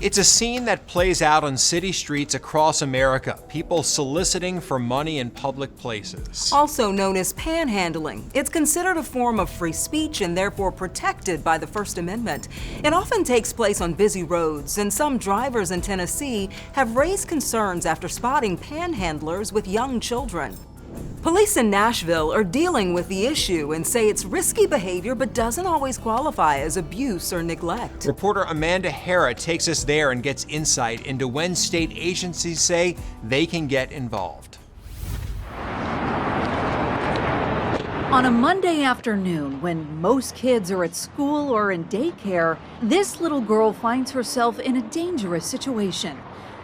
It's a scene that plays out on city streets across America, people soliciting for money in public places. Also known as panhandling, it's considered a form of free speech and therefore protected by the First Amendment. It often takes place on busy roads, and some drivers in Tennessee have raised concerns after spotting panhandlers with young children. Police in Nashville are dealing with the issue and say it's risky behavior but doesn't always qualify as abuse or neglect. Reporter Amanda Hara takes us there and gets insight into when state agencies say they can get involved. On a Monday afternoon, when most kids are at school or in daycare, this little girl finds herself in a dangerous situation.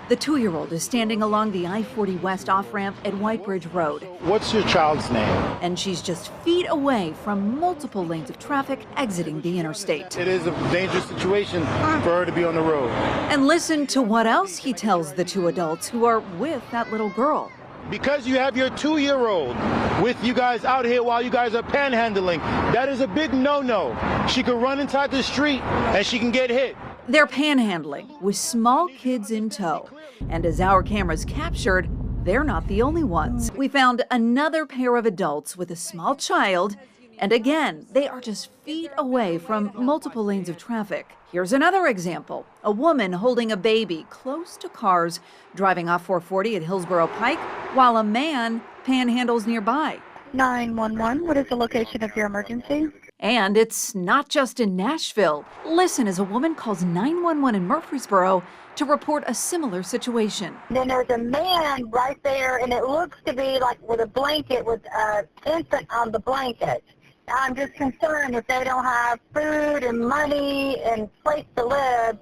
The 2-year-old is standing along the I-40 West off-ramp at White Bridge Road. What's your child's name? And she's just feet away from multiple lanes of traffic exiting the interstate. It is a dangerous situation for her to be on the road. And listen to what else he tells the two adults who are with that little girl. Because you have your 2-year-old with you guys out here while you guys are panhandling, that is a big no-no. She could run inside the street and she can get hit. They're panhandling with small kids in tow. And as our cameras captured, they're not the only ones. We found another pair of adults with a small child, and again, they are just feet away from multiple lanes of traffic. Here's another example. A woman holding a baby close to cars, driving off 440 at Hillsborough Pike, while a man panhandles nearby. 911, what is the location of your emergency? And it's not just in Nashville. Listen as a woman calls 911 in Murfreesboro to report a similar situation. Then there's a man right there, and it looks to be like with a blanket, with an infant on the blanket. I'm just concerned if they don't have food and money and place to live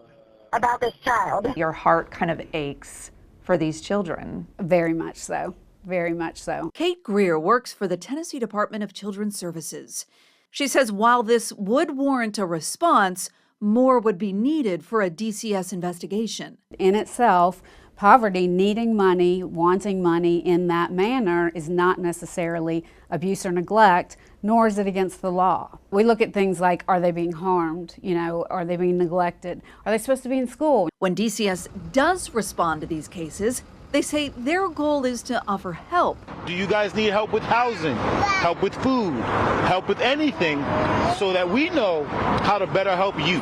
about this child. Your heart kind of aches for these children. Very much so. Very much so. Kate Greer works for the Tennessee Department of Children's Services. She says while this would warrant a response, more would be needed for a DCS investigation. In itself, poverty, needing money, wanting money in that manner is not necessarily abuse or neglect, nor is it against the law. We look at things like, are they being harmed? Are they being neglected? Are they supposed to be in school? When DCS does respond to these cases, they say their goal is to offer help. Do you guys need help with housing, help with food, help with anything, so that we know how to better help you?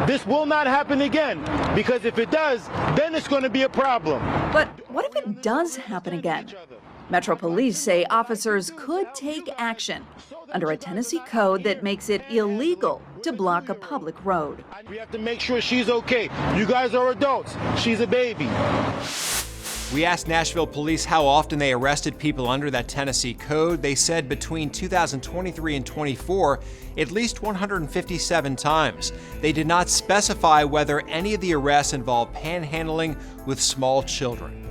This will not happen again, because if it does, then it's going to be a problem. But what if it does happen again? Metro Police say officers could take action under a Tennessee code that makes it illegal to block a public road. We have to make sure she's okay. You guys are adults. She's a baby. We asked Nashville police how often they arrested people under that Tennessee code. They said between 2023 and 24, at least 157 times. They did not specify whether any of the arrests involved panhandling with small children.